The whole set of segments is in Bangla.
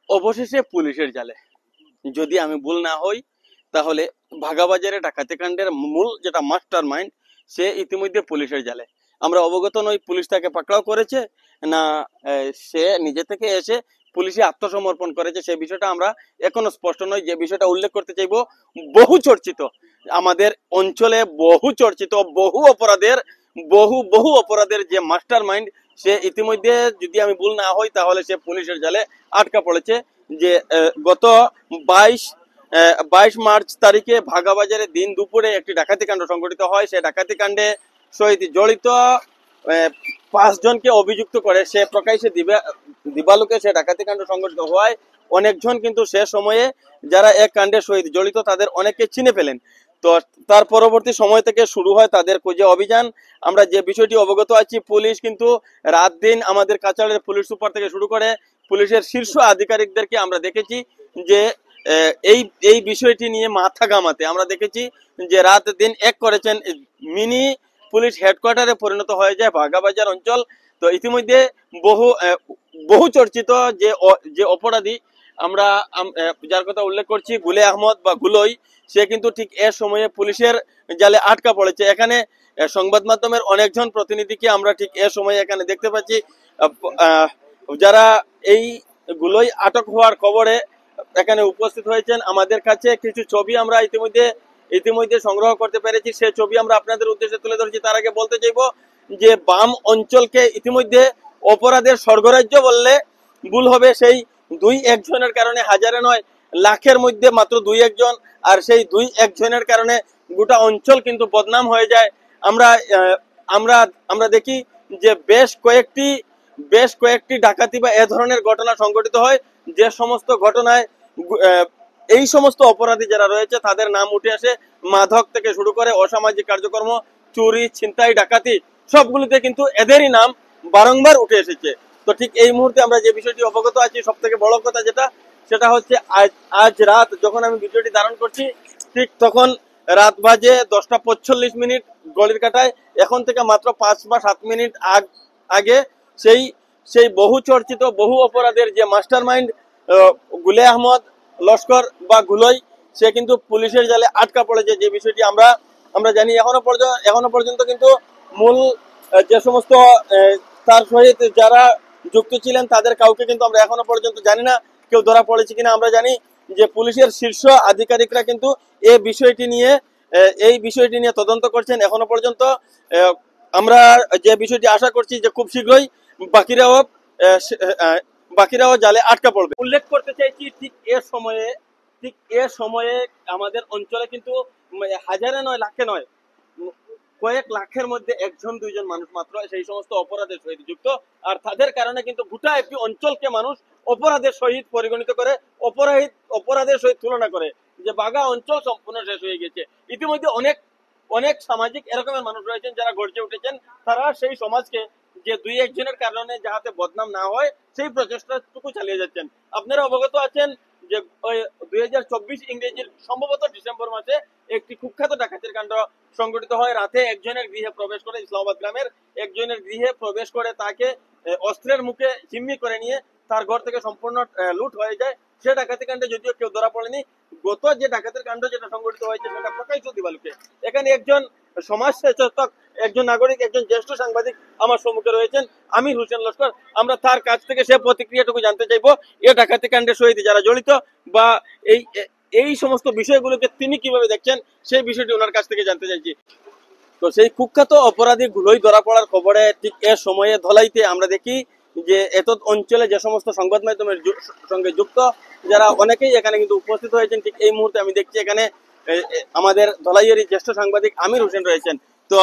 অবশেষে পুলিশের জালে, যদি আমি ভুল না হই তাহলে ভাগাবাজারে ডাকাতি কাণ্ডের মূল যেটা মাস্টার মাইন্ড সে ইতিমধ্যে পুলিশের জালে। আমরা অবগত নই পুলিশ তাকে পাকড়াও করেছে না সে নিজে থেকে এসে পুলিশে আত্মসমর্পণ করেছে, সেই বিষয়টা আমরা এখনো স্পষ্ট নয়। যে বিষয়টা উল্লেখ করতে চাইবো, বহু চর্চিত আমাদের অঞ্চলে বহু চর্চিত বহু অপরাধের যে মাস্টার মাইন্ড সে ইতিমধ্যে, যদি আমি ভুল না হই তাহলে সে পুলিশের জালে আটকা পড়েছে। যে গত 22 মার্চ তারিখে ভাগাবাজারে দিন দুপুরে একটি ডাকাতি কাণ্ড সংঘটিত হয়। সেই ডাকাতি কাণ্ডে সহিত জড়িত 5 জনকে অভিযুক্ত করে সে প্রকাশ্যে দিবালোকে সে ডাকাতি কাণ্ড সংঘটিত হওয়ায় অনেকজন কিন্তু সে সময়ে যারা এক কাণ্ডের সহিত জড়িত তাদের অনেকে চিনে ফেলেন। তো তার পরবর্তী সময় থেকে শুরু হয় তাদের খুঁজে অভিযান। আমরা যে বিষয়টি অবগত আছি, পুলিশ কিন্তু রাত দিন আমাদের কাছাড়ের পুলিশ সুপার থেকে শুরু করে পুলিশের শীর্ষ আধিকারিকদেরকে আমরা দেখেছি যে এই বিষয়টি নিয়ে মাথা ঘামাতে আমরা দেখেছি যে রাত দিন এক করেছেন। মিনি পুলিশ হেডকোয়ার্টারে পরিণত হয়ে যায় ভাগাবাজার অঞ্চল। তো ইতিমধ্যে বহু চর্চিত যে অপরাধী আমরা যার কথা উল্লেখ করছি, গুলে আহমদ বা গুলোই, সে কিন্তু ঠিক এ সময়ে পুলিশের জালে আটকা পড়েছে। এখানে সংবাদ মাধ্যমের অনেকজন প্রতিনিধিকে আমরা ঠিক এ সময়ে এখানে দেখতে পাচ্ছি যারা এই গুলোই আটক হওয়ার খবরে এখানে উপস্থিত হয়েছেন। আমাদের কাছে কিছু ছবি আমরা ইতিমধ্যে সংগ্রহ করতে পেরেছি, সে ছবি আমরা আপনাদের উদ্দেশ্যে তুলে ধরেছি। তার আগে বলতে চাইবো যে বাম অঞ্চলকে ইতিমধ্যে অপরাধের স্বর্গরাজ্য বললে ভুল হবে। সেই 2-1 জনের কারণে হাজারে নয় লাখের মধ্যে মাত্র 2-1 জন, আর সেই 2-1 জনের কারণে গোটা অঞ্চল কিন্তু বদনাম হয়ে যায়। আমরা দেখি যে বেশ কয়েকটি ডাকাতি বা এ ধরনের ঘটনা সংঘটিত হয়, যে সমস্ত ঘটনায় এই সমস্ত অপরাধী যারা রয়েছে তাদের নাম উঠে আসে। মাদক থেকে শুরু করে অসামাজিক কার্যক্রম, চুরি, ছিনতাই, ডাকাতি, সবগুলিতে কিন্তু এদেরই নাম বারংবার উঠে এসেছে। তো ঠিক এই মুহূর্তে আমরা যে বিষয়টি অবগত আছি, সব থেকে বড় কথা সেটা হচ্ছে আজ রাত যখন আমি ভিডিওটি ধারণ করছি ঠিক তখন রাত বাজে 10:45 ঘড়ির কাঁটায়। এখন থেকে মাত্র 5 বা 7 মিনিট আগে সেই বহু চর্চিত বহু অপরাধের যে মাস্টার মাইন্ড গুলে আহমদ লস্কর বা গুলোই, সে কিন্তু পুলিশের জালে আটকা পড়েছে। যে বিষয়টি আমরা জানি, এখনো পর্যন্ত কিন্তু মূল যে সমস্ত তার সহিত যারা যুক্ত ছিলেন তাদের কাউকে কিন্তু আমরা এখনো পর্যন্ত জানি না কেউ ধরা পড়েছে কিনা। আমরা জানি যে পুলিশের শীর্ষ আধিকারিকরা কিন্তু এই বিষয়টি নিয়ে তদন্ত করছেন। এখনো পর্যন্ত আমরা যে বিষয়টি আশা করছি যে খুব শীঘ্রই বাকিরাও জালে আটকা পড়বে। উল্লেখ করতে চাইছি ঠিক এ সময়ে আমাদের অঞ্চলে কিন্তু হাজারে নয় লাখে নয় কয়েক লাখের মধ্যে 1-2 জন মানুষ মাত্র সেই সমস্ত অপরাধের সহিত যুক্ত, আর তাদের কারণে কিন্তু গোটা একটি অঞ্চলকে মানুষ অপরাধের সহিত পরিগণিত করে, অপরাধের সহিত তুলনা করে যে বাগা অঞ্চল সম্পূর্ণ শেষ হয়ে গেছে। ইতিমধ্যে অনেক সামাজিক এরকমের মানুষ রয়েছেন যারা গর্জে উঠেছেন, তারা সেই সমাজকে যে 2-1 জনের কারণে যাতে বদনাম না হয় সেই প্রচেষ্টাটুকু চালিয়ে যাচ্ছেন। আপনারা অবগত আছেন যে 2024 ইংরেজির সম্ভবত ডিসেম্বর মাসে একটি কুখ্যাত ডাকাতির কাণ্ড সংঘটিত হয়। রাতে একজনের গৃহে প্রবেশ করে, ইসলামাবাদ গ্রামের একজনের গৃহে প্রবেশ করে তাকে অস্ত্রের মুখে জিম্মি করে নিয়ে তার ঘর থেকে সম্পূর্ণ লুট হয়ে যায়। সে ডাকাতি কাণ্ডে যদিও কেউ ধরা পড়েনি। গত যে ডাকাতির কাণ্ড যেটা সংঘটিত হয়েছে সেটা প্রকাশ্য দিবালোকে। এখানে একজন সমাজ সচেতক, একজন নাগরিক, একজন জ্যেষ্ঠ সাংবাদিক আমার সম্মুখে রয়েছেন, আমির হোসেন লস্কর। আমরা তার কাছ থেকে সে প্রতিক্রিয়াটুকু জানতে চাইবো, এই ডাকাতি কাণ্ডের সহিত যারা জড়িত বা এই সমস্ত বিষয়গুলোকে তিনি কিভাবে দেখছেন সেই বিষয়টি ওনার কাছ থেকে জানতে চাইছি। তো সেই কুখ্যাত অপরাধী গুলোই ধরা পড়ার খবরে ঠিক এ সময়ে ধলাইতে আমরা দেখি যে এত অঞ্চলে যে সমস্ত সংবাদ মাধ্যমের সঙ্গে যুক্ত যারা অনেকেই এখানে কিন্তু উপস্থিত হয়েছেন। ঠিক এই মুহূর্তে আমি দেখছি এখানে আমাদের ধলাইয়েরই জ্যেষ্ঠ সাংবাদিক আমির হোসেন রয়েছেন। তো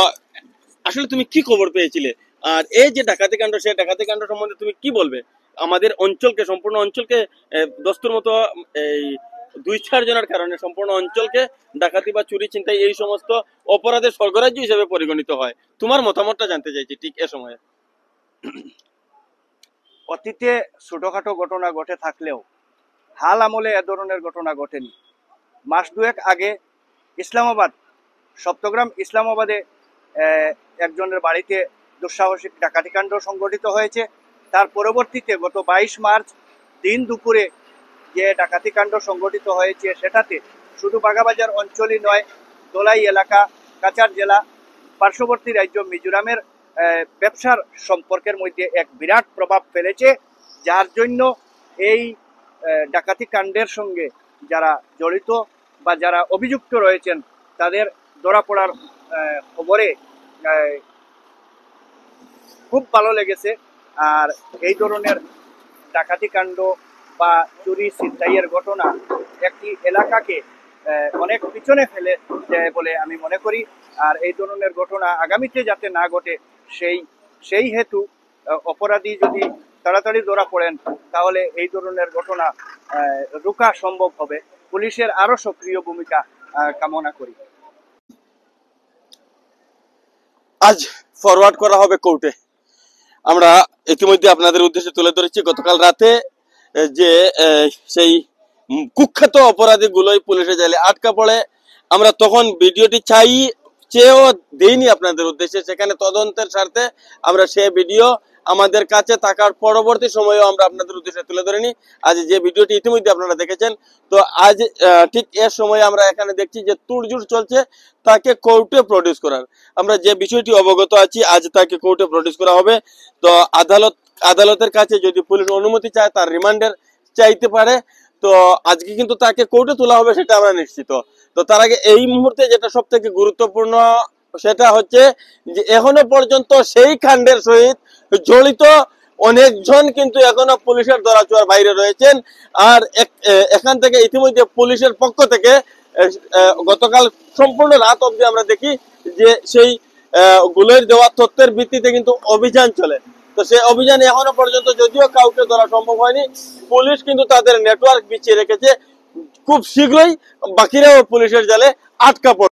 আসলে তুমি কি খবর পেয়েছিলে, আর এই যে ডাকাতি কাণ্ড, সেই ডাকাতি কাণ্ড সম্বন্ধে তুমি কি বলবে? আমাদের অঞ্চলকে, সম্পূর্ণ অঞ্চলকে দস্তুর মতো এই 2-4 জনের কারণে সম্পূর্ণ অঞ্চলকে ডাকাতি বা চুরি, চিন্তাই এই সমস্ত অপরাধের স্বর্গরাজ্য হিসেবে পরিগণিত হয়। তোমার মতামতটা জানতে চাইছি ঠিক এ সময়ে। অতীতে ছোটখাটো ঘটনা ঘটে থাকলেও হাল আমলে এ ধরনের ঘটনা ঘটেনি। মাস দুয়েক আগে ইসলামাবাদ, সপ্তগ্রাম ইসলামাবাদে একজনের বাড়িতে দুঃসাহসিক ডাকাতিকাণ্ড সংঘটিত হয়েছে। তার পরবর্তীতে গত 22 মার্চ দিন দুপুরে যে ডাকাতিকাণ্ড সংঘটিত হয়েছে সেটাতে শুধু বাগাবাজার অঞ্চলই নয়, দোলাই এলাকা, কাছাড় জেলা, পার্শ্ববর্তী রাজ্য মিজোরামের ব্যবসার সম্পর্কের মধ্যে এক বিরাট প্রভাব ফেলেছে, যার জন্য এই ডাকাতি কাণ্ডের সঙ্গে যারা জড়িত বা যারা অভিযুক্ত রয়েছেন তাদের ধরা পড়ার খবরে খুব ভালো লেগেছে। আর এই ধরনের ডাকাতি কাণ্ড বা চুরি ছিনতাইয়ের ঘটনা একটি এলাকাকে অনেক পিছনে ফেলে দেয় বলে আমি মনে করি। আর এই ধরনের ঘটনা আগামীতে যাতে না ঘটে সেই হেতু অপরাধী যদি তাড়াতাড়ি ধরা পড়েন তাহলে এই ধরনের ঘটনা রোকা সম্ভব হবে। পুলিশের আরো সক্রিয় ভূমিকা কামনা করি। আজ ফরওয়ার্ড করা হবে কোর্টে। আমরা ইতিমধ্যে আপনাদের উদ্দেশ্যে তুলে ধরেছি গতকাল রাতে যে সেই কুখ্যাত অপরাধীগুলোই পুলিশের জালে আটকা পড়ে। আমরা তখন ভিডিওটি চেয়েও দেইনি আপনাদের উদ্দেশ্যে, সেখানে তদন্তের স্বার্থে আমরা সেই ভিডিও আমাদের কাছে থাকার পরবর্তী সময়েও আমরা আপনাদের উদ্দেশ্যে তুলে ধরিনি। আজ যে ভিডিওটি ইতিমধ্যে আপনারা দেখেছেন, তো আজ ঠিক এর সময় আমরা এখানে দেখছি যে তুড়জুড় চলছে তাকে কোর্টে প্রডিউস করার। আমরা যে বিষয়টি অবগত আছি, আজ তাকে কোর্টে প্রডিউস করা হবে। তো আদালতের কাছে যদি পুলিশ অনুমতি চায় তার রিমান্ডের চাইতে পারে। তো আজকে কিন্তু তাকে কোর্টে তোলা হবে সেটা আমরা নিশ্চিত। তো তার আগে এই মুহূর্তে যেটা সব থেকে গুরুত্বপূর্ণ সেটা হচ্ছে যে এখনো পর্যন্ত সেই কাণ্ডের সহিত জড়িত অনেকজন কিন্তু এখনো পুলিশের ধরাছোঁয়ার বাইরে রয়েছেন। আর এখান থেকে ইতিমধ্যে পুলিশের পক্ষ থেকে গতকাল সম্পূর্ণ রাত অবধি আমরা দেখি যে সেই গুলোর দেওয়া তথ্যের ভিত্তিতে কিন্তু অভিযান চলে। তো সেই অভিযানে এখনো পর্যন্ত যদিও কাউকে ধরা সম্ভব হয়নি, পুলিশ কিন্তু তাদের নেটওয়ার্ক বিছিয়ে রেখেছে। খুব শীঘ্রই বাকিরাও পুলিশের জালে আটকা পড়বে।